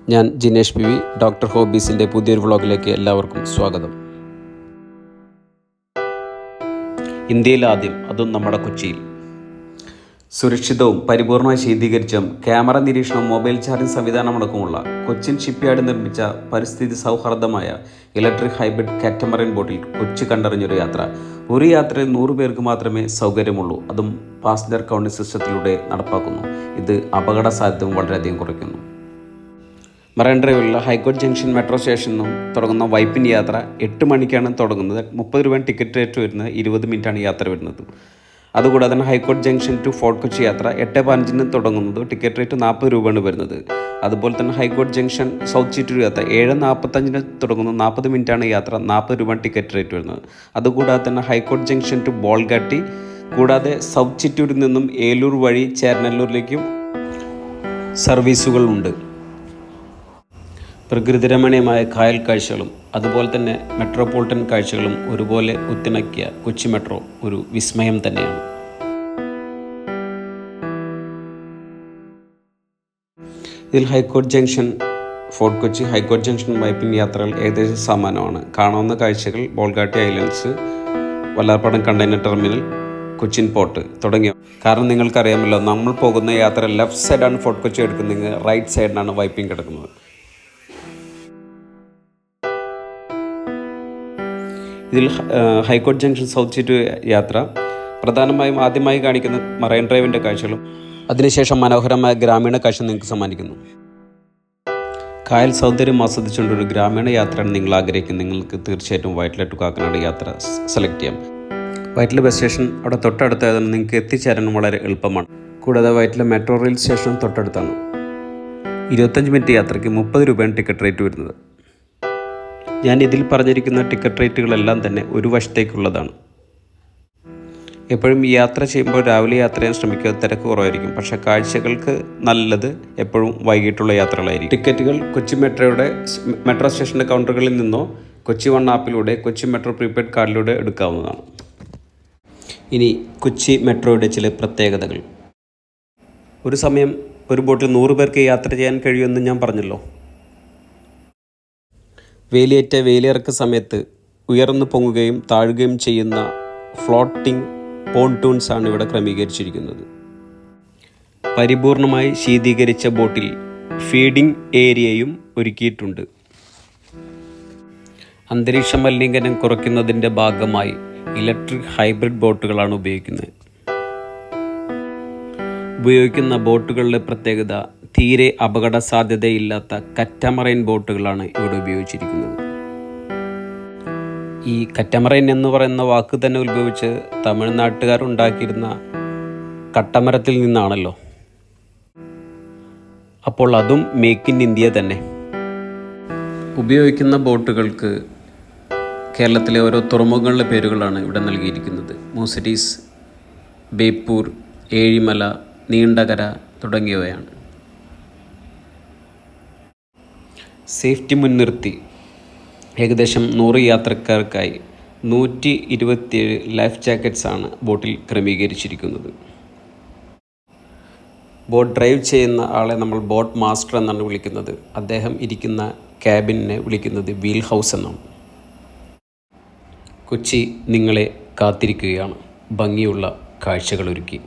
ഞാൻ Jinesh P V, doctor ഹോബീസിൻ്റെ പുതിയൊരു വ്ളോഗിലേക്ക് എല്ലാവർക്കും സ്വാഗതം. ഇന്ത്യയിൽ ആദ്യം, അതും നമ്മുടെ കൊച്ചിയിൽ. സുരക്ഷിതവും പരിപൂർണമായി ശീതീകരിച്ചും ക്യാമറ നിരീക്ഷണം, മൊബൈൽ ചാർജിംഗ് സംവിധാനമടക്കമുള്ള കൊച്ചിൻ ഷിപ്പ്യാർഡ് നിർമ്മിച്ച പരിസ്ഥിതി സൗഹാർദ്ദമായ ഇലക്ട്രിക് ഹൈബ്രിഡ് കാറ്റമറൈൻ ബോട്ടിൽ കൊച്ചി കണ്ടറിഞ്ഞൊരു യാത്ര. ഒരു യാത്രയിൽ 100 പേർക്ക് മാത്രമേ സൗകര്യമുള്ളൂ, അതും പാസഞ്ചർ കൗണ്ടിംഗ് സിസ്റ്റത്തിലൂടെ നടപ്പാക്കുന്നു. ഇത് അപകട സാധ്യതയും വളരെയധികം കുറയ്ക്കുന്നു. മറൈൻ ഡ്രൈവിലുള്ള ഹൈക്കോർട്ട് ജംഗ്ഷൻ മെട്രോ സ്റ്റേഷനിൽ നിന്നും തുടങ്ങുന്ന വൈപ്പിൻ യാത്ര 8 മണിക്കാണ് തുടങ്ങുന്നത്. 30 രൂപയാണ് ടിക്കറ്റ് റേറ്റ് വരുന്നത്. 20 മിനിറ്റാണ് യാത്ര വരുന്നത്. അതുകൂടാതെ തന്നെ high court junction to fort Kochi യാത്ര 8:15 തുടങ്ങുന്നത്. ടിക്കറ്റ് റേറ്റ് 40 രൂപയാണ് വരുന്നത്. അതുപോലെ തന്നെ ഹൈക്കോർട്ട് ജംഗ്ഷൻ സൗത്ത് ചിറ്റൂർ യാത്ര 7:45 തുടങ്ങുന്നു. 40 മിനിറ്റാണ് യാത്ര. 40 രൂപയാണ് ടിക്കറ്റ് റേറ്റ് വരുന്നത്. അതുകൂടാതെ തന്നെ ഹൈക്കോർട്ട് ജംഗ്ഷൻ ടു ബോൾഗാട്ടി, കൂടാതെ സൗത്ത് ചിറ്റൂരിൽ നിന്നും ഏലൂർ വഴി ചേരനല്ലൂരിലേക്കും സർവീസുകളുണ്ട്. പ്രകൃതിരമണീയമായ കായൽ കാഴ്ചകളും അതുപോലെ തന്നെ മെട്രോപൊളിറ്റൻ കാഴ്ചകളും ഒരുപോലെ ഒത്തിണക്കിയ കൊച്ചി മെട്രോ ഒരു വിസ്മയം തന്നെയാണ്. ഇതിൽ high court junction fort Kochi, high court junction Vypin യാത്രകൾ ഏകദേശം സമാനമാണ്. കാണാവുന്ന കാഴ്ചകൾ Bolgatty islands, Vallarpadam container terminal, Cochin port തുടങ്ങിയ. കാരണം നിങ്ങൾക്കറിയാമല്ലോ, നമ്മൾ പോകുന്ന യാത്ര ലെഫ്റ്റ് സൈഡാണ് ഫോർട്ട് കൊച്ചി എടുക്കുന്നത്, റൈറ്റ് സൈഡിനാണ് വൈപ്പിൻ കിടക്കുന്നത്. ഇതിൽ ഹൈക്കോർട്ട് ജംഗ്ഷൻ സൗത്ത് ചിറ്റൂർ യാത്ര പ്രധാനമായും ആദ്യമായി കാണിക്കുന്ന മറൈൻ ഡ്രൈവിൻ്റെ കാഴ്ചകളും അതിനുശേഷം മനോഹരമായ ഗ്രാമീണ കാഴ്ച നിങ്ങൾക്ക് സമ്മാനിക്കുന്നു. കായൽ സൗന്ദര്യം ആസ്വദിച്ചുകൊണ്ടൊരു ഗ്രാമീണ യാത്രയാണ് നിങ്ങൾ ആഗ്രഹിക്കുന്നത്. നിങ്ങൾക്ക് തീർച്ചയായിട്ടും വൈറ്റില ടു കാക്കനാട് യാത്ര സെലക്ട് ചെയ്യാം. വൈറ്റില ബസ് സ്റ്റേഷൻ അവിടെ തൊട്ടടുത്തായതുകൊണ്ട് നിങ്ങൾക്ക് എത്തിച്ചേരാനും വളരെ എളുപ്പമാണ്. കൂടാതെ വൈറ്റില മെട്രോ റെയിൽ സ്റ്റേഷനും തൊട്ടടുത്താണ്. 25 മിനിറ്റ് യാത്രയ്ക്ക് 30 രൂപയാണ് ടിക്കറ്റ് റേറ്റ് വരുന്നത്. ഞാൻ ഇതിൽ പറഞ്ഞിരിക്കുന്ന ടിക്കറ്റ് റേറ്റുകളെല്ലാം തന്നെ ഒരു വർഷത്തേക്കുള്ളതാണ്. എപ്പോഴും യാത്ര ചെയ്യുമ്പോൾ രാവിലെ യാത്ര ചെയ്യാൻ ശ്രമിക്കുക, തിരക്ക് കുറവായിരിക്കും. പക്ഷേ കാഴ്ചകൾക്ക് നല്ലത് എപ്പോഴും വൈകിട്ടുള്ള യാത്രകളായിരിക്കും. ടിക്കറ്റുകൾ കൊച്ചി മെട്രോ സ്റ്റേഷൻ്റെ കൗണ്ടറുകളിൽ നിന്നോ കൊച്ചി വൺ ആപ്പിലൂടെ കൊച്ചി മെട്രോ പ്രീപെയ്ഡ് കാർഡിലൂടെ എടുക്കാവുന്നതാണ്. ഇനി കൊച്ചി മെട്രോയുടെ ചില പ്രത്യേകതകൾ. ഒരു സമയം ഒരു ബോട്ടിൽ 100 പേർക്ക് യാത്ര ചെയ്യാൻ കഴിയുമെന്ന് ഞാൻ പറഞ്ഞല്ലോ. വേലിയിറക്ക സമയത്ത് ഉയർന്നു പൊങ്ങുകയും താഴുകയും ചെയ്യുന്ന ഫ്ലോട്ടിംഗ് പോൺടൂൺസാണ് ഇവിടെ ക്രമീകരിച്ചിരിക്കുന്നത്. പരിപൂർണമായി ശീതീകരിച്ച ബോട്ടിൽ ഫീഡിംഗ് ഏരിയയും ഒരുക്കിയിട്ടുണ്ട്. അന്തരീക്ഷ മലിനീകരണം കുറയ്ക്കുന്നതിൻ്റെ ഭാഗമായി ഇലക്ട്രിക് ഹൈബ്രിഡ് ബോട്ടുകളാണ് ഉപയോഗിക്കുന്ന ബോട്ടുകളുടെ പ്രത്യേകത, തീരെ അപകട സാധ്യതയില്ലാത്ത കറ്റമറൈൻ ബോട്ടുകളാണ് ഇവിടെ ഉപയോഗിച്ചിരിക്കുന്നത്. ഈ കറ്റമറൈൻ എന്ന് പറയുന്ന വാക്ക് തന്നെ ഉത്ഭവിച്ച് തമിഴ്നാട്ടുകാരുണ്ടാക്കിയിരുന്ന കട്ടമരത്തിൽ നിന്നാണല്ലോ. അപ്പോൾ അതും മേക്ക് ഇൻ ഇന്ത്യ തന്നെ. ഉപയോഗിക്കുന്ന ബോട്ടുകൾക്ക് കേരളത്തിലെ ഓരോ തുറമുഖങ്ങളുടെ പേരുകളാണ് ഇവിടെ നൽകിയിരിക്കുന്നത്. മൂസരീസ്, ബേപ്പൂർ, ഏഴിമല, നീണ്ടകര തുടങ്ങിയവയാണ്. സേഫ്റ്റി മുൻനിർത്തി ഏകദേശം 100 യാത്രക്കാർക്കായി 127 ലൈഫ് ജാക്കറ്റ്സാണ് ബോട്ടിൽ ക്രമീകരിച്ചിരിക്കുന്നത്. ബോട്ട് ഡ്രൈവ് ചെയ്യുന്ന ആളെ നമ്മൾ ബോട്ട് മാസ്റ്റർ എന്നാണ് വിളിക്കുന്നത്. അദ്ദേഹം ഇരിക്കുന്ന ക്യാബിനെ വിളിക്കുന്നത് വീൽ ഹൗസ് എന്നാണ്. കൊച്ചി നിങ്ങളെ കാത്തിരിക്കുകയാണ് ഭംഗിയുള്ള കാഴ്ചകളൊരുക്കി.